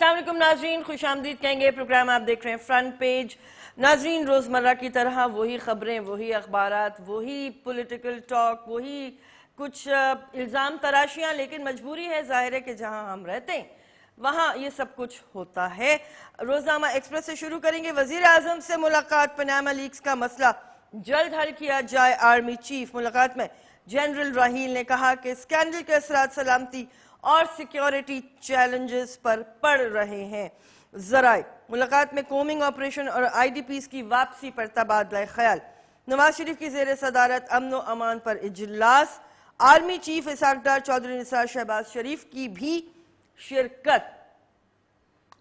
अस्सलाम वालेकुम नाजरीन, खुश आमदीद कहेंगे। प्रोग्राम आप देख रहे हैं फ्रंट पेज। नाजरीन, रोज़मर्रा की तरह वही ख़बरें, वही अखबारात, वही पॉलिटिकल टॉक, वही कुछ इल्ज़ाम तराशियाँ, लेकिन मजबूरी है, ज़ाहिर है कि जहाँ हम रहते हैं वहाँ ये सब कुछ होता है। रोज़नामा एक्सप्रेस से शुरू करेंगे। वज़ीर आज़म से मुलाकात, पनामा लीक्स का मसला जल्द हल किया जाए। आर्मी चीफ मुलाकात में जनरल राहील ने कहा कि स्कैंडल के असरात सलामती और सिक्योरिटी चैलेंजेस पर पड़ रहे हैं। ज़राए मुलाकात में कोमिंग ऑपरेशन और IDPs की वापसी पर तबादला ख्याल। नवाज शरीफ की ज़ेर सदारत अमन व अमान पर इजलास। आर्मी चीफ इसाक डार चौधरी निसार शहबाज शरीफ की भी शिरकत।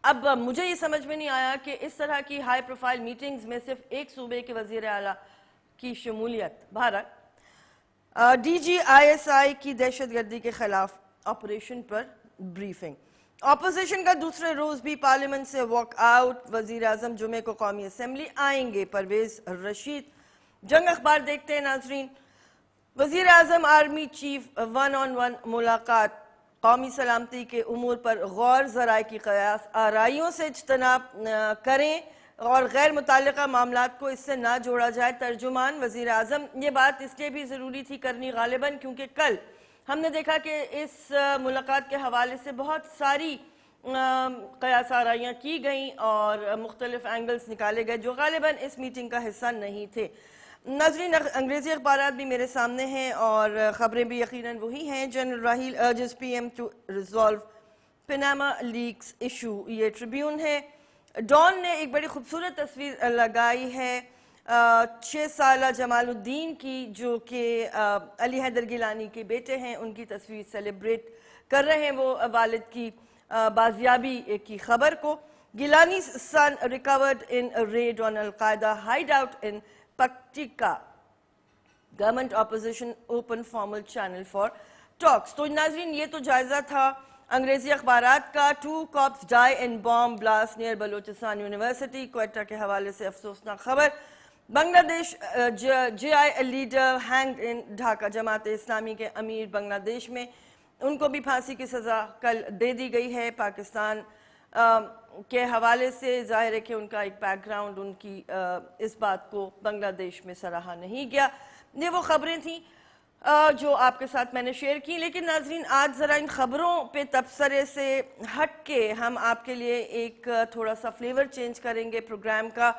अब मुझे ये समझ में नहीं आया कि इस तरह की हाई प्रोफाइल मीटिंग्स में सिर्फ एक सूबे के वजीर आला की शमूलियत। भारत DGISI की दहशतगर्दी के खिलाफ ऑपरेशन पर ब्रीफिंग। अपोजिशन का दूसरे रोज भी पार्लियामेंट से वॉक आउट। वजीर आजम जुमे को कौमी असेंबली आएंगे। परवेज रशीद। जंग अखबार देखते हैं नाजरीन। वजीर आजम आर्मी चीफ 1-on-1 मुलाकात। कौमी सलामती के उमूर पर गौर। ज़राए की कयास आराइयों से इज्तनाब करें और गैर मुताल्लिका मामलात को इससे ना जोड़ा जाए। तर्जुमान वजीर आजम। ये बात इसलिए भी ज़रूरी थी करनी गालिबन क्योंकि कल हमने देखा कि इस मुलाकात के हवाले से बहुत सारी कयास आराइयाँ की गईं और मुख्तलिफ एंगल्स निकाले गए जो गालिबन इस मीटिंग का हिस्सा नहीं थे। नाज़रीन, अंग्रेज़ी अखबारात भी मेरे सामने हैं और ख़बरें भी यकीनन वही हैं। General Raheel urges PM to resolve Panama leaks issue, ये ट्रिब्यून है। डॉन ने एक बड़ी खूबसूरत तस्वीर लगाई है 6 साला जमालुद्दीन की, जो कि अली हैदर गिलानी के बेटे हैं। उनकी तस्वीर सेलिब्रेट कर रहे हैं वो वालिद की बाजियाबी की खबर को। Gilani son recovered in raid on al-Qaeda hideout in Paktika. Government opposition open formal channel for talks. तो नाजरीन, ये तो जायजा था अंग्रेजी अखबारात का। 2 cops die in bomb blast near Balochistan university. Quetta के हवाले से अफसोसनाक खबर। Bangladesh JI leader hanged in Dhaka. Jamaat Islami के अमीर बांग्लादेश में, उनको भी फांसी की सज़ा कल दे दी गई है। पाकिस्तान के हवाले से जाहिर है कि उनका एक बैकग्राउंड, उनकी इस बात को बांग्लादेश में सराहा नहीं गया। ये वो खबरें थीं जो आपके साथ मैंने शेयर की। लेकिन नाजरीन, आज ज़रा इन खबरों पे तबसरे से हट के हम आपके लिए एक थोड़ा सा फ्लेवर चेंज करेंगे प्रोग्राम का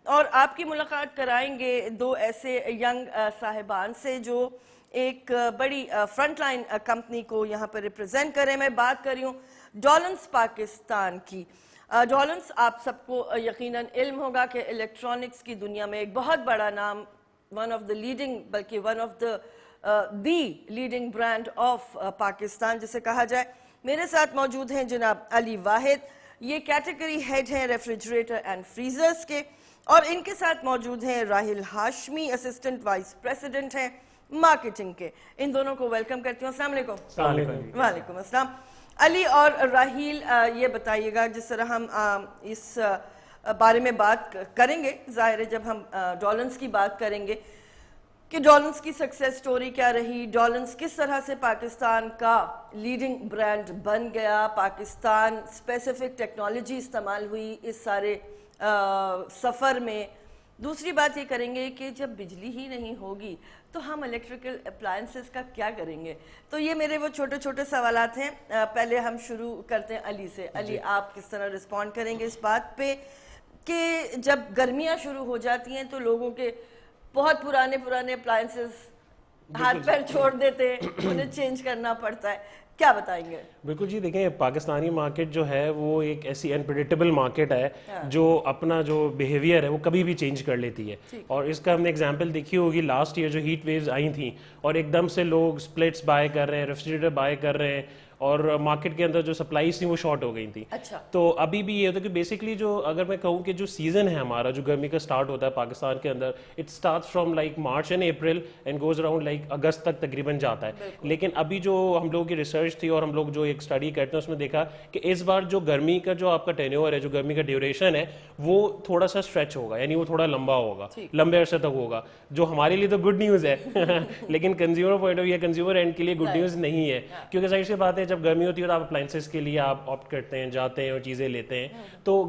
और आपकी मुलाकात कराएंगे 2 ऐसे यंग साहिबान से जो एक बड़ी फ्रंटलाइन कंपनी को यहाँ पर रिप्रेजेंट करें। मैं बात कर रही हूँ डॉलन्स पाकिस्तान की। डॉलन्स, आप सबको यकीनन इल्म होगा कि इलेक्ट्रॉनिक्स की दुनिया में एक बहुत बड़ा नाम, वन ऑफ द लीडिंग, बल्कि one of the leading brand of Pakistan जिसे कहा जाए। मेरे साथ मौजूद हैं जनाब अली वाहिद, ये कैटेगरी हेड हैं रेफ्रिजरेटर एंड फ्रीजर्स के, और इनके साथ मौजूद हैं Rahil Hashmi, assistant vice president हैं मार्केटिंग के। इन दोनों को वेलकम करती हूँ। अस्सलाम वालेकुम। वालेकुम अस्सलाम। अली और राहील, ये बताइएगा, जिस तरह हम इस बारे में बात करेंगे, जाहिर है जब हम डॉलन्स की बात करेंगे कि डॉलन्स की सक्सेस स्टोरी क्या रही, डॉलन्स किस तरह से पाकिस्तान का लीडिंग ब्रांड बन गया, पाकिस्तान स्पेसिफिक टेक्नोलॉजी इस्तेमाल हुई इस सारे सफ़र में। दूसरी बात ये करेंगे कि जब बिजली ही नहीं होगी तो हम इलेक्ट्रिकल अप्लायंसेस का क्या करेंगे। तो ये मेरे वो छोटे छोटे सवालात हैं। पहले हम शुरू करते हैं अली से। अली, आप किस तरह रिस्पॉन्ड करेंगे इस बात पे कि जब गर्मियाँ शुरू हो जाती हैं तो लोगों के बहुत पुराने अप्लायंसेस हाथ पैर छोड़ देते हैं, उन्हें चेंज करना पड़ता है, क्या बताएंगे? बिल्कुल जी, देखें, पाकिस्तानी मार्केट जो है वो एक ऐसी अनप्रेडिक्टेबल मार्केट है जो अपना जो बिहेवियर है वो कभी भी चेंज कर लेती है। और इसका हमने एग्जांपल देखी होगी लास्ट ईयर जो हीट वेव्स आई थी और एकदम से लोग स्प्लिट्स बाय कर रहे हैं, रेफ्रिजरेटर बाय कर रहे हैं और मार्केट के अंदर जो सप्लाईज थी वो शॉर्ट हो गई थी। अच्छा। तो अभी भी ये होता है कि बेसिकली जो, अगर मैं कहूँ कि जो सीजन है हमारा, जो गर्मी का स्टार्ट होता है पाकिस्तान के अंदर, it starts from like March and April and goes around like August तक तकरीबन जाता है। लेकिन अभी जो हम लोगों की रिसर्च थी और हम लोग जो एक स्टडी करते हैं उसमें देखा कि इस बार जो गर्मी का जो आपका टेन्योर है, जो गर्मी का ड्यूरेशन है, वो थोड़ा सा स्ट्रेच होगा, यानी वो थोड़ा लंबा होगा, लंबे अरसे तक होगा, जो हमारे लिए तो गुड न्यूज़ है लेकिन consumer point of view, consumer and के लिए गुड न्यूज़ नहीं है, क्योंकि जाहिर सी बात है ہے جب گرمی ہوتی ہے تو آپ اپلائنسز کے لیے آپ آپٹ کرتے ہیں, جاتے ہیں اور چیزیں لیتے ہیں. تو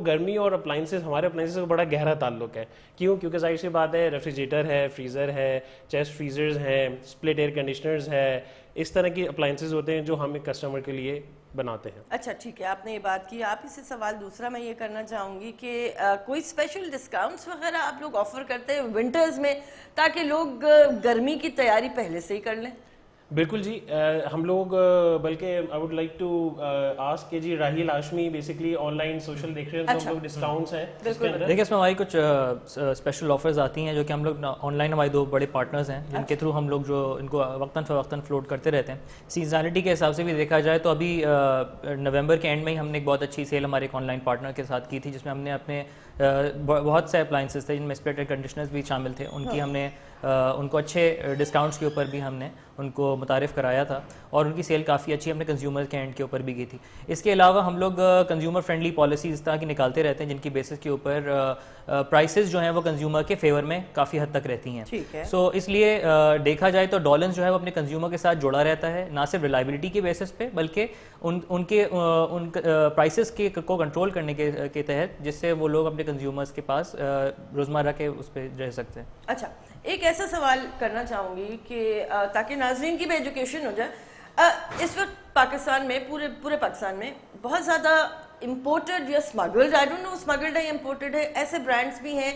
گرمی اور اپلائنسز, ہمارے اپلائنسز کا بڑا گہرا تعلق ہے. کیوں؟ کیونکہ ظاہر سی بات ہے, ریفریجریٹر ہے, فریزر ہے, چیسٹ فریزرز ہیں, اسپلٹ ایئر کنڈیشنرز ہے, اس طرح کی اپلائنسز ہوتے ہیں جو ہم ایک کسٹمر کے لیے بناتے ہیں. اچھا ٹھیک ہے, آپ نے یہ بات کی. آپ اس سے سوال دوسرا میں یہ کرنا چاہوں گی کہ کوئی اسپیشل ڈسکاؤنٹس وغیرہ آپ لوگ آفر کرتے ہیں ونٹرز میں تاکہ لوگ گرمی کی تیاری پہلے سے ہی کر لیں؟ بالکل جی, ہم لوگ بلکہ I would like to ask کہ جی Raheel Hashmi basically online social دیکھ رہے ہیں تو ہم لوگ ڈسکاؤنٹس ہیں دیکھیں اس میں ہماری کچھ اسپیشل آفرز آتی ہیں جو کہ ہم لوگ آن لائن, ہمارے 2 بڑے پارٹنرز ہیں جن کے تھرو ہم لوگ جو ان کو وقتاً فوقتاً فلوٹ کرتے رہتے ہیں. سیزنالٹی کے حساب سے بھی دیکھا جائے تو ابھی نومبر کے اینڈ میں ہی ہم نے ایک بہت اچھی سیل ہمارے ایک آن لائن پارٹنر کے ساتھ کی تھی جس میں ہم نے اپنے بہت سے اپلائنسز تھے جن میں اسپلٹ ایئر کنڈیشنرز بھی شامل تھے, ان کی ہم نے ان کو اچھے ڈسکاؤنٹس کے اوپر بھی ہم نے ان کو متعارف کرایا تھا اور ان کی سیل کافی اچھی ہم نے کنزیومر کے اینڈ کے اوپر بھی کی تھی. اس کے علاوہ ہم لوگ کنزیومر فرینڈلی پالیسیز اس طرح کی نکالتے رہتے ہیں جن کی بیسس کے اوپر پرائسز جو ہیں وہ کنزیومر کے فیور میں کافی حد تک رہتی ہیں. سو اس لیے دیکھا جائے تو ڈولنس جو ہے وہ اپنے کنزیومر کے ساتھ جڑا رہتا ہے, نہ صرف ریلائبلٹی کے بیسس پہ بلکہ ان کے پرائسز کو کنٹرول کرنے کے تحت, جس سے وہ لوگ اپنے کنزیومرز کے پاس روزمرہ کے اس پہ رہ سکتے ہیں. اچھا, ایک ایسا سوال کرنا چاہوں گی کہ تاکہ ناظرین کی بھی ایجوکیشن ہو جائے. اس وقت پاکستان میں پورے پاکستان میں بہت زیادہ امپورٹڈ یا اسمگلڈ, آئی ڈونٹ نو اسمگلڈ ہے یا امپورٹڈ ہے, ایسے برانڈس بھی ہیں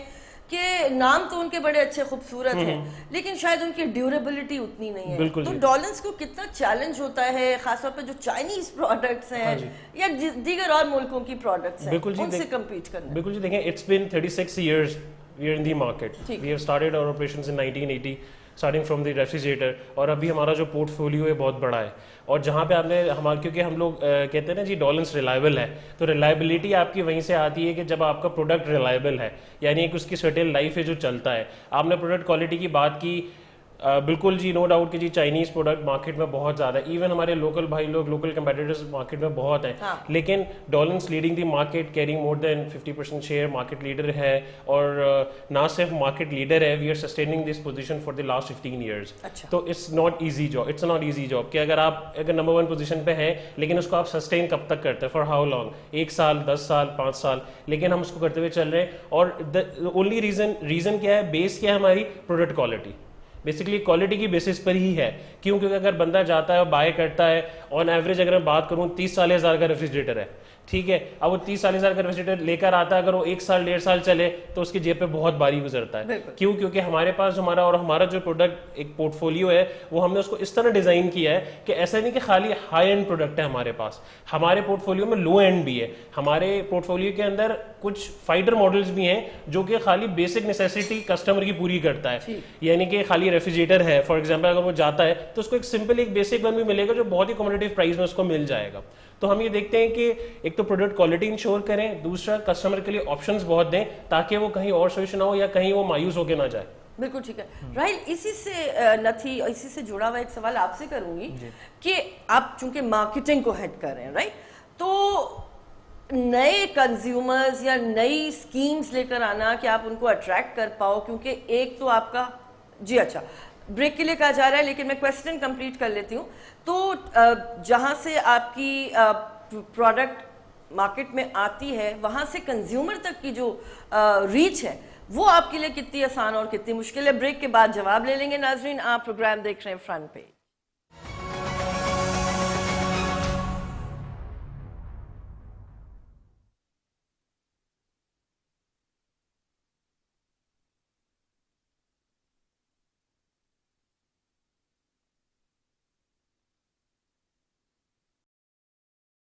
کہ نام تو ان کے بڑے اچھے خوبصورت ہیں لیکن شاید ان کی ڈیوریبلٹی اتنی نہیں ہے. تو ڈولنس کو کتنا چیلنج ہوتا ہے خاص طور پہ جو چائنیز پروڈکٹس ہیں یا دیگر اور ملکوں کی پروڈکٹس ہیں ان سے کمپیٹ کرنا؟ بالکل جی, دیکھیں it's been 36 years we are in the market. We have started our operations in 1980 starting from the refrigerator, اور ابھی ہمارا جو پورٹ فولیو ہے بہت بڑا ہے. اور جہاں پہ آپ نے کیونکہ ہم لوگ کہتے ہیں نا جی ڈولنس ریلائبل ہے, تو ریلائبلٹی آپ کی وہیں سے آتی ہے کہ جب آپ کا پروڈکٹ ریلائبل ہے, یعنی ایک اس کی سرٹن لائف ہے جو چلتا ہے. آپ نے پروڈکٹ کوالٹی کی بات کی, بالکل جی نو ڈاؤٹ کہ جی چائنیز پروڈکٹ مارکیٹ میں بہت زیادہ ہے, ایون ہمارے لوکل بھائی لوگ لوکل کمپیٹیٹرز مارکیٹ میں بہت ہیں, لیکن Dawlance leading the market, carrying more than 50% share, market leader ہے. اور نہ صرف مارکیٹ لیڈر ہے, we are sustaining this position for the last 15 years. تو it's not easy job, it's not easy job کہ اگر نمبر 1 پوزیشن پہ ہیں لیکن اس کو آپ سسٹین کب تک کرتے ہیں, فار ہاؤ لانگ, 1 سال, 10 سال, 5 سال, لیکن ہم اس کو کرتے ہوئے چل رہے ہیں. اور اونلی ریزن کیا ہے, بیس کیا ہے ہماری پروڈکٹ کوالٹی, بیسکلی کوالٹی کی بیسس پر ہی ہے. کیوں؟ کیونکہ اگر بندہ جاتا ہے اور بائی کرتا ہے, آن ایوریج اگر میں بات کروں 30-40 ہزار کا ریفریجریٹر ہے, ٹھیک ہے, اب وہ 30-40 ہزار کا ریفریجریٹر لے کر آتا ہے, اگر وہ 1 سال 1.5 سال چلے تو اس کی جیب پہ بہت باری گزرتا ہے. کیوں؟ کیونکہ ہمارے پاس ہمارا جو پروڈکٹ ایک پورٹ فولیو ہے وہ ہم نے اس کو اس طرح ڈیزائن کیا ہے کہ ایسا نہیں کہ خالی ہائی اینڈ پروڈکٹ ہے ہمارے پاس, ہمارے پورٹ فولیو میں لو اینڈ بھی ہے. ہمارے پورٹ فولیو کے اندر کچھ فائٹر ماڈلز بھی ہیں جو کہ خالی بیسک نیسیسٹی کسٹمر کی پوری کرتا ہے, یعنی کہ خالی ریفریجریٹر ہے فار ایگزامپل, اگر وہ جاتا ہے تو اس کو ایک سمپل ایک بیسک ون بھی ملے گا جو بہت ہی کمپیٹیٹیو پرائز میں اس کو مل جائے گا. تو ہم یہ دیکھتے ہیں کہ ایک تو پروڈکٹ کوالٹی انشور کریں, دوسرا کسٹمر کے لیے آپشنز بہت دیں تاکہ وہ کہیں اور سوچ نہ ہو یا کہیں وہ مایوس ہو کے نہ جائے. بالکل ٹھیک ہے. راہیل, اسی سے جڑا ہوا ایک سوال آپ سے کروں گی کہ آپ چونکہ مارکیٹنگ کو ہیڈ کر رہے ہیں, رائٹ, تو نئے کنزیومرز یا نئی اسکیمز لے کر آنا کہ آپ ان کو اٹریکٹ کر پاؤ, کیونکہ ایک تو آپ کا جی اچھا بریک کے لیے کہا جا رہا ہے لیکن میں کویسچن کمپلیٹ کر لیتی ہوں. تو جہاں سے آپ کی پروڈکٹ مارکیٹ میں آتی ہے وہاں سے کنزیومر تک کی جو ریچ ہے وہ آپ کے لیے کتنی آسان اور کتنی مشکل ہے, بریک کے بعد جواب لے لیں گے. ناظرین, آپ پروگرام دیکھ رہے ہیں فرنٹ پیج.